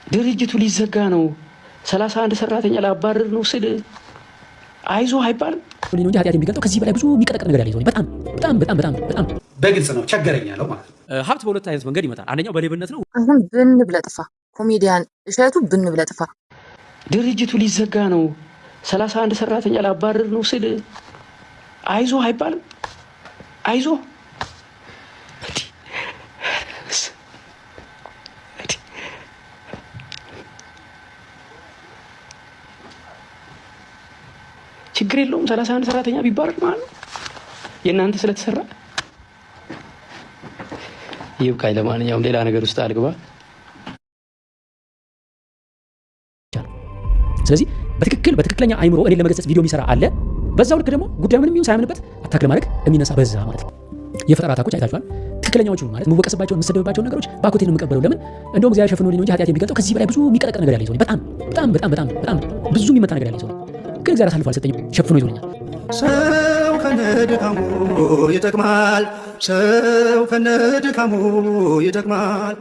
ድርጅቱ ሊዘጋ ነው 31 ሰራተኛ ላባረር ነው ስል አይዞ አይባልም። ነው እንጂ ኃጢአት የሚገልጠው ከዚህ በላይ ብዙ የሚቀጠቅጥ ነገር ያለ ይዞ በጣም በጣም በጣም በጣም በጣም በግልጽ ነው ቸገረኝ ያለው ማለት ነው። ሀብት በሁለት አይነት መንገድ ይመጣል። አንደኛው በሌብነት ነው። አሁን ብን ብለጥፋ ኮሜዲያን እሸቱ ብን ብለጥፋ ድርጅቱ ሊዘጋ ነው 31 ሰራተኛ ላባረር ነው ስል አይዞ አይባልም። አይዞ ችግር የለውም 31 ሰራተኛ ቢባረር ማለት ነው የእናንተ ስለተሰራ ይብቃኝ። ለማንኛውም ሌላ ነገር ውስጥ አልግባ። ስለዚህ በትክክለኛ አይምሮ እኔ ለመገሰጽ ቪዲዮ የሚሰራ አለ። በዛው ልክ ደግሞ ጉዳዩ ምንም ይሁን ሳያምንበት አታክ ለማድረግ የሚነሳ በዛ ማለት ነው። የፈጠራ አታኮች አይታችኋል። ትክክለኛዎቹ ማለት የምወቀስባቸውን የምሰደብባቸውን ነገሮች ባኮቴን የምቀበለው ለምን እንደውም እግዚአብሔር ሸፍኖልኝ ነው እንጂ ኃጢአት የሚገልጠው ከዚህ በላይ ብዙ የሚቀጠቅጥ ነገር ያለ ይዞ በጣም በጣም በጣም በጣም በጣም ብዙ የሚመታ ነገር ያለ ይዞ ግን እግዚአብሔር አሳልፎ አልሰጠኝም፣ ሸፍኖ ይዞኛል። ሰው ከነድካሙ ይጠቅማል። ሰው ከነድካሙ ይጠቅማል።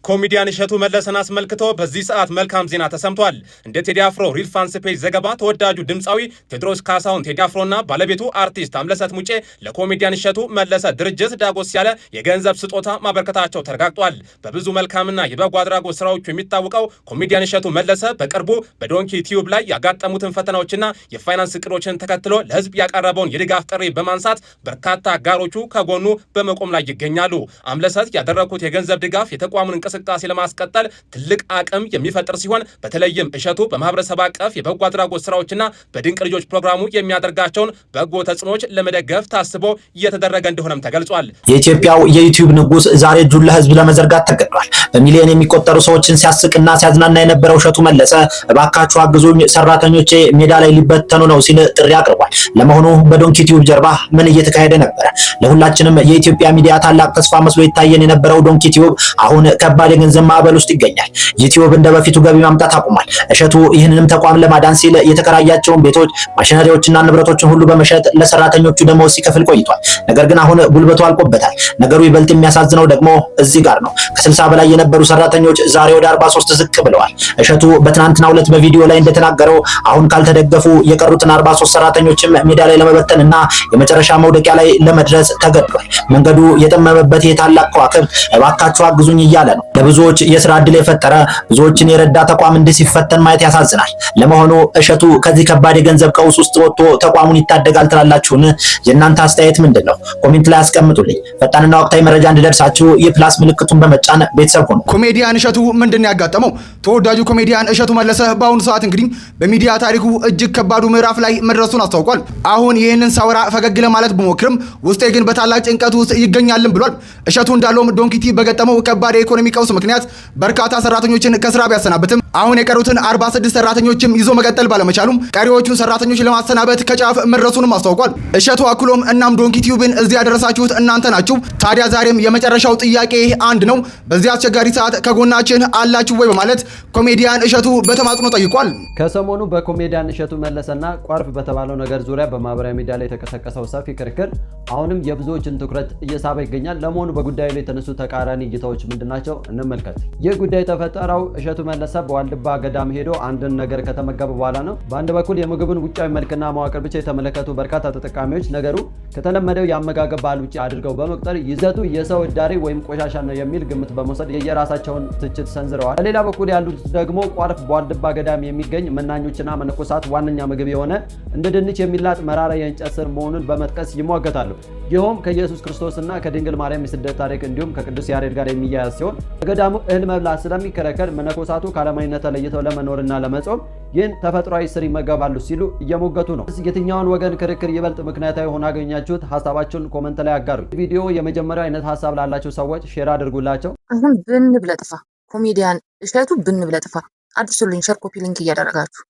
ኮሜዲያን እሸቱ መለሰን አስመልክቶ በዚህ ሰዓት መልካም ዜና ተሰምቷል። እንደ ቴዲ አፍሮ ሪል ፋንስ ፔጅ ዘገባ ተወዳጁ ድምፃዊ ቴዎድሮስ ካሳሁን ቴዲ አፍሮና ባለቤቱ አርቲስት አምለሰት ሙጬ ለኮሜዲያን እሸቱ መለሰ ድርጅት ዳጎስ ያለ የገንዘብ ስጦታ ማበርከታቸው ተረጋግጧል። በብዙ መልካምና የበጎ አድራጎት ስራዎቹ የሚታወቀው ኮሜዲያን እሸቱ መለሰ በቅርቡ በዶንኪ ቲዩብ ላይ ያጋጠሙትን ፈተናዎችና የፋይናንስ እቅዶችን ተከትሎ ለህዝብ ያቀረበውን የድጋፍ ጥሪ በማንሳት በርካታ አጋሮቹ ከጎኑ በመቆም ላይ ይገኛሉ። አምለሰት ያደረኩት የገንዘብ ድጋፍ የተቋሙን እንቅስቃሴ ለማስቀጠል ትልቅ አቅም የሚፈጥር ሲሆን በተለይም እሸቱ በማህበረሰብ አቀፍ የበጎ አድራጎት ስራዎችና በድንቅ ልጆች ፕሮግራሙ የሚያደርጋቸውን በጎ ተጽዕኖዎች ለመደገፍ ታስቦ እየተደረገ እንደሆነም ተገልጿል። የኢትዮጵያው የዩቲዩብ ንጉስ ዛሬ እጁን ለህዝብ ለመዘርጋት ተገዷል። በሚሊዮን የሚቆጠሩ ሰዎችን ሲያስቅና ሲያዝናና የነበረው እሸቱ መለሰ እባካችሁ አግዙኝ፣ ሰራተኞቼ ሜዳ ላይ ሊበተኑ ነው ሲል ጥሪ አቅርቧል። ለመሆኑ በዶንኪ ቲዩብ ጀርባ ምን እየተካሄደ ነበረ? ለሁላችንም የኢትዮጵያ ሚዲያ ታላቅ ተስፋ መስሎ ይታየን የነበረው ዶንኪ ቲዩብ አሁን ከባድ የገንዘብ ማዕበል ውስጥ ይገኛል። ዩቲዩብ እንደ በፊቱ ገቢ ማምጣት አቁሟል። እሸቱ ይህንንም ተቋም ለማዳን ሲል የተከራያቸውን ቤቶች፣ ማሽነሪዎችና ንብረቶችን ሁሉ በመሸጥ ለሰራተኞቹ ደሞዝ ሲከፍል ቆይቷል። ነገር ግን አሁን ጉልበቱ አልቆበታል። ነገሩ ይበልጥ የሚያሳዝነው ደግሞ እዚህ ጋር ነው። ከ60 በላይ የነበሩ ሰራተኞች ዛሬ ወደ 43 ዝቅ ብለዋል። እሸቱ በትናንትናው ዕለት በቪዲዮ ላይ እንደተናገረው አሁን ካልተደገፉ የቀሩትን 43 ሰራተኞችም ሜዳ ላይ ለመበተንና የመጨረሻ መውደቂያ ላይ ለመድረስ ተገዷል። መንገዱ የጠመመበት የታላቅ ከዋክብት እባካችሁ አግዙኝ እያለ ነው። ለብዙዎች የስራ ዕድል የፈጠረ ብዙዎችን የረዳ ተቋም እንዲህ ሲፈተን ማየት ያሳዝናል። ለመሆኑ እሸቱ ከዚህ ከባድ የገንዘብ ቀውስ ውስጥ ወጥቶ ተቋሙን ይታደጋል ትላላችሁን? የእናንተ አስተያየት ምንድን ነው? ኮሜንት ላይ አስቀምጡልኝ። ፈጣንና ወቅታዊ መረጃ እንዲደርሳችሁ የፕላስ ምልክቱን በመጫን ቤተሰብ ሁኑ። ኮሜዲያን እሸቱ ምንድን ያጋጠመው? ተወዳጁ ኮሜዲያን እሸቱ መለሰ በአሁኑ ሰዓት እንግዲህ በሚዲያ ታሪኩ እጅግ ከባዱ ምዕራፍ ላይ መድረሱን አስታውቋል። አሁን ይህንን ሳወራ ፈገግ ለማለት ብሞክርም ውስጤ ግን በታላቅ ጭንቀት ውስጥ ይገኛልን ብሏል። እሸቱ እንዳለውም ዶንኪቲ በገጠመው ከባድ የኢኮኖሚ ቀውስ ምክንያት በርካታ ሰራተኞችን ከስራ ቢያሰናብትም አሁን የቀሩትን 46 ሰራተኞችም ይዞ መቀጠል ባለመቻሉም ቀሪዎቹን ሰራተኞች ለማሰናበት ከጫፍ መድረሱንም አስታውቋል። እሸቱ አክሎም እናም ዶንኪ ቲዩብን እዚህ ያደረሳችሁት እናንተ ናችሁ። ታዲያ ዛሬም የመጨረሻው ጥያቄ አንድ ነው፣ በዚህ አስቸጋሪ ሰዓት ከጎናችን አላችሁ ወይ በማለት ኮሜዲያን እሸቱ በተማጽኖ ጠይቋል። ከሰሞኑ በኮሜዲያን እሸቱ መለሰና ቋርፍ በተባለው ነገር ዙሪያ በማህበራዊ ሚዲያ ላይ የተቀሰቀሰው ሰፊ ክርክር አሁንም የብዙዎችን ትኩረት እየሳበ ይገኛል። ለመሆኑ በጉዳዩ ላይ የተነሱ ተቃራኒ እይታዎች ምንድናቸው? እንመልከት። ይህ ጉዳይ የተፈጠረው እሸቱ መለሰ በዋልድባ ገዳም ሄዶ አንድን ነገር ከተመገበ በኋላ ነው። በአንድ በኩል የምግብን ውጫዊ መልክና መዋቅር ብቻ የተመለከቱ በርካታ ተጠቃሚዎች ነገሩ ከተለመደው የአመጋገብ ባህል ውጭ አድርገው በመቁጠር ይዘቱ የሰው እዳሪ ወይም ቆሻሻ ነው የሚል ግምት በመውሰድ የየራሳቸውን ትችት ሰንዝረዋል። በሌላ በኩል ያሉት ደግሞ ቋርፍ በዋልድባ ገዳም የሚገኝ መናኞችና መነኮሳት ዋነኛ ምግብ የሆነ እንደ ድንች የሚላጥ መራራ የእንጨት ስር መሆኑን በመጥቀስ ይሟገታሉ። ይኸውም ከኢየሱስ ክርስቶስና ከድንግል ማርያም የስደት ታሪክ እንዲሁም ከቅዱስ ያሬድ ጋር የሚያያዝ ሲሆን በገዳሙ እህል መብላት ስለሚከለከል መነኮሳቱ ከዓለማዊነት ተለይተው ለመኖርና ለመጾም ይህን ተፈጥሯዊ ስር ይመገባሉ ሲሉ እየሞገቱ ነው። የትኛውን ወገን ክርክር ይበልጥ ምክንያታዊ ሆኖ አገኛችሁት? ሀሳባችሁን ኮመንት ላይ አጋሩ። ቪዲዮ የመጀመሪያው አይነት ሀሳብ ላላቸው ሰዎች ሼር አድርጉላቸው። አሁን ብን ብለጥፋ ኮሜዲያን እሸቱ ብን ብለጥፋ አድርሱልኝ። ሸር ኮፒ ሊንክ እያደረጋችሁ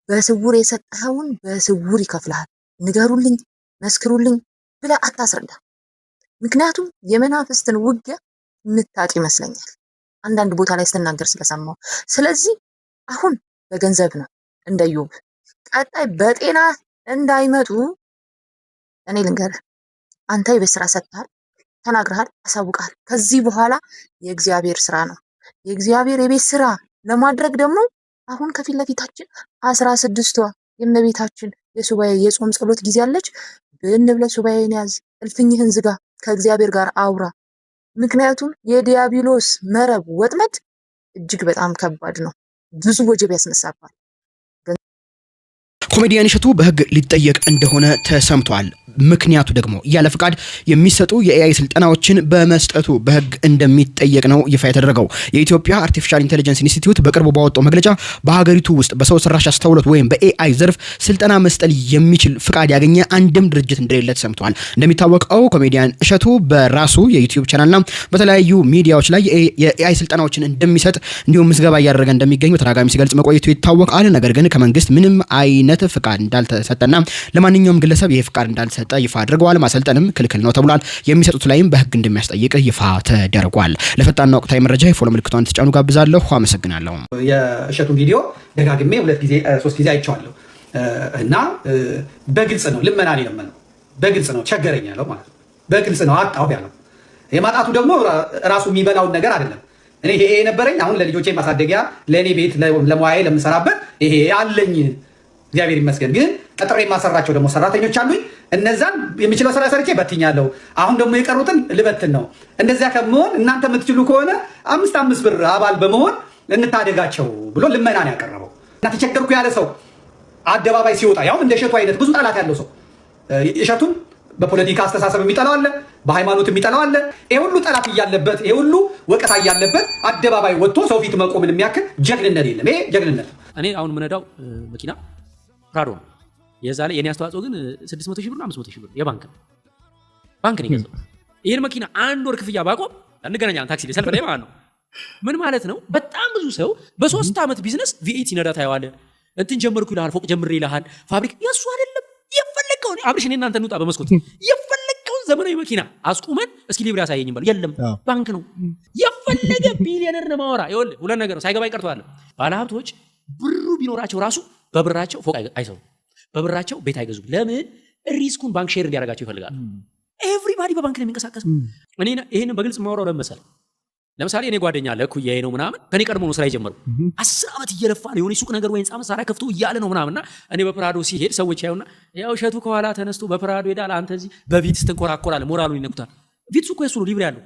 በስውር የሰጠኸውን በስውር ይከፍልሃል። ንገሩልኝ፣ መስክሩልኝ ብለህ አታስረዳ። ምክንያቱም የመናፍስትን ውጊያ ምታጥ ይመስለኛል አንዳንድ ቦታ ላይ ስትናገር ስለሰማው። ስለዚህ አሁን በገንዘብ ነው እንደ ኢዮብ፣ ቀጣይ በጤና እንዳይመጡ እኔ ልንገርህ። አንተ የቤት ስራ ሰጥተሃል፣ ተናግረሃል፣ አሳውቀሃል። ከዚህ በኋላ የእግዚአብሔር ስራ ነው። የእግዚአብሔር የቤት ስራ ለማድረግ ደግሞ አሁን ከፊት ለፊታችን 16ቷ የእመቤታችን የሱባኤ የጾም ጸሎት ጊዜ አለች። ብንብለ ሱባኤን ያዝ፣ እልፍኝህን ዝጋ፣ ከእግዚአብሔር ጋር አውራ። ምክንያቱም የዲያብሎስ መረብ ወጥመድ እጅግ በጣም ከባድ ነው፣ ብዙ ወጀብ ያስነሳባል። ኮሜዲያን እሸቱ በህግ ሊጠየቅ እንደሆነ ተሰምቷል። ምክንያቱ ደግሞ ያለ ፍቃድ የሚሰጡ የኤአይ ስልጠናዎችን በመስጠቱ በህግ እንደሚጠየቅ ነው ይፋ የተደረገው። የኢትዮጵያ አርቲፊሻል ኢንተለጀንስ ኢንስቲትዩት በቅርቡ ባወጣው መግለጫ በሀገሪቱ ውስጥ በሰው ሰራሽ አስተውሎት ወይም በኤአይ ዘርፍ ስልጠና መስጠት የሚችል ፍቃድ ያገኘ አንድም ድርጅት እንደሌለ ተሰምቷል። እንደሚታወቀው ኮሜዲያን እሸቱ በራሱ የዩቲዩብ ቻናልና በተለያዩ ሚዲያዎች ላይ የኤአይ ስልጠናዎችን እንደሚሰጥ እንዲሁም ምዝገባ እያደረገ እንደሚገኝ በተደጋጋሚ ሲገልጽ መቆየቱ ይታወቃል። ነገር ግን ከመንግስት ምንም አይነት ፍቃድ እንዳልተሰጠና ለማንኛውም ግለሰብ ይሄ ፍቃድ እንዳልተሰጠ ይፋ አድርገዋል። ማሰልጠንም ክልክል ነው ተብሏል። የሚሰጡት ላይም በህግ እንደሚያስጠይቅ ይፋ ተደርጓል። ለፈጣንና ወቅታዊ መረጃ የፎሎ ምልክቷን ተጫኑ ጋብዛለሁ። አመሰግናለሁ። የእሸቱን ቪዲዮ ደጋግሜ 2 ጊዜ 3 ጊዜ አይቼዋለሁ እና በግልጽ ነው ልመና የለመነው፣ በግልጽ ነው ቸገረኝ ያለው ማለት ነው። በግልጽ ነው አጣሁ ያለው። የማጣቱ ደግሞ ራሱ የሚበላውን ነገር አይደለም። እኔ ይሄ ነበረኝ፣ አሁን ለልጆቼ ማሳደጊያ፣ ለእኔ ቤት ለሙያዬ ለምሰራበት ይሄ አለኝ እግዚአብሔር ይመስገን። ግን ቀጥሬ የማሰራቸው ደግሞ ሰራተኞች አሉኝ። እነዛን የምችለው ስራ ሰርቼ በትኛለሁ። አሁን ደግሞ የቀሩትን ልበትን ነው። እንደዚያ ከመሆን እናንተ የምትችሉ ከሆነ 5 ብር አባል በመሆን እንታደጋቸው ብሎ ልመናን ያቀረበው እና ተቸገርኩ ያለ ሰው አደባባይ ሲወጣ ያውም እንደ እሸቱ አይነት ብዙ ጠላት ያለው ሰው እሸቱን በፖለቲካ አስተሳሰብ የሚጠላው አለ፣ በሃይማኖት የሚጠላው አለ። ይሄ ሁሉ ጠላት እያለበት፣ ይሄ ሁሉ ወቀሳ እያለበት አደባባይ ወጥቶ ሰው ፊት መቆምን የሚያክል ጀግንነት የለም። ይሄ ጀግንነት። እኔ አሁን የምነዳው መኪና ፕራዶ ነው። የዛ ላይ የኔ አስተዋጽኦ ግን 600 ሺህ ብር 500 ሺህ ብር የባንክ ነው። ባንክ ነው የገዛው። ይሄን መኪና 1 ወር ክፍያ ባቆም እንገናኛለን ታክሲ ላይ ሰልፍ ላይ ማለት ነው። ምን ማለት ነው? በጣም ብዙ ሰው በ3 ዓመት ቢዝነስ ቪኤት ይነዳ ታየዋለህ። እንትን ጀመርኩ ይልሃል፣ ፎቅ ጀምሬ ይልሃል። ፋብሪካ የሱ አይደለም። የፈለከውን አብርሽ እኔ እናንተ እንውጣ በመስኮት የፈለከውን ዘመናዊ መኪና አስቁመን እስኪ ሊብሬ ያሳየኝ ባል የለም። ባንክ ነው። የፈለገ ቢሊዮነር ነው ማወራ። ይኸውልህ 2 ነገር ነው ሳይገባ ይቀርቷል። ባለሀብቶች ብሩ ቢኖራቸው ራሱ በብራቸው ፎቅ አይሰሩም፣ በብራቸው ቤት አይገዙም። ለምን? ሪስኩን ባንክ ሼር እንዲያደርጋቸው ይፈልጋሉ። ኤቭሪባዲ በባንክ ነው የሚንቀሳቀስ። እኔ ይሄንን በግልጽ ማወራው ለምሳሌ ለምሳሌ እኔ ጓደኛ አለ እኩያዬ ነው ምናምን ከኔ ቀድሞ ነው ስራ የጀመረው። 10 ዓመት እየለፋ ነው የሆነ ሱቅ ነገር ወይ ህንጻ መሳሪያ ከፍቶ እያለ ነው ምናምንና እኔ በፕራዶ ሲሄድ ሰዎች ያዩና ያው እሸቱ ከኋላ ተነስቶ በፕራዶ ሄዳል፣ አንተ እዚህ በቪትስ ትንኮራኮራለህ። ሞራሉን ይነኩታል። ቪትስ እኮ የሱ ነው፣ ሊብሬ ያለው።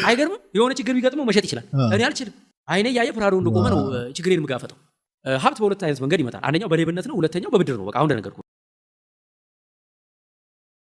አይገርምም? የሆነ ችግር ቢገጥመው መሸጥ ይችላል። እኔ አልችልም። አይኔ ያየ ፕራዶ እንደቆመ ነው ችግሬን የምጋፈጠው። ሀብት በ2 አይነት መንገድ ይመጣል። አንደኛው በሌብነት ነው፣ ሁለተኛው በብድር ነው። በቃ አሁን እንደነገርኩ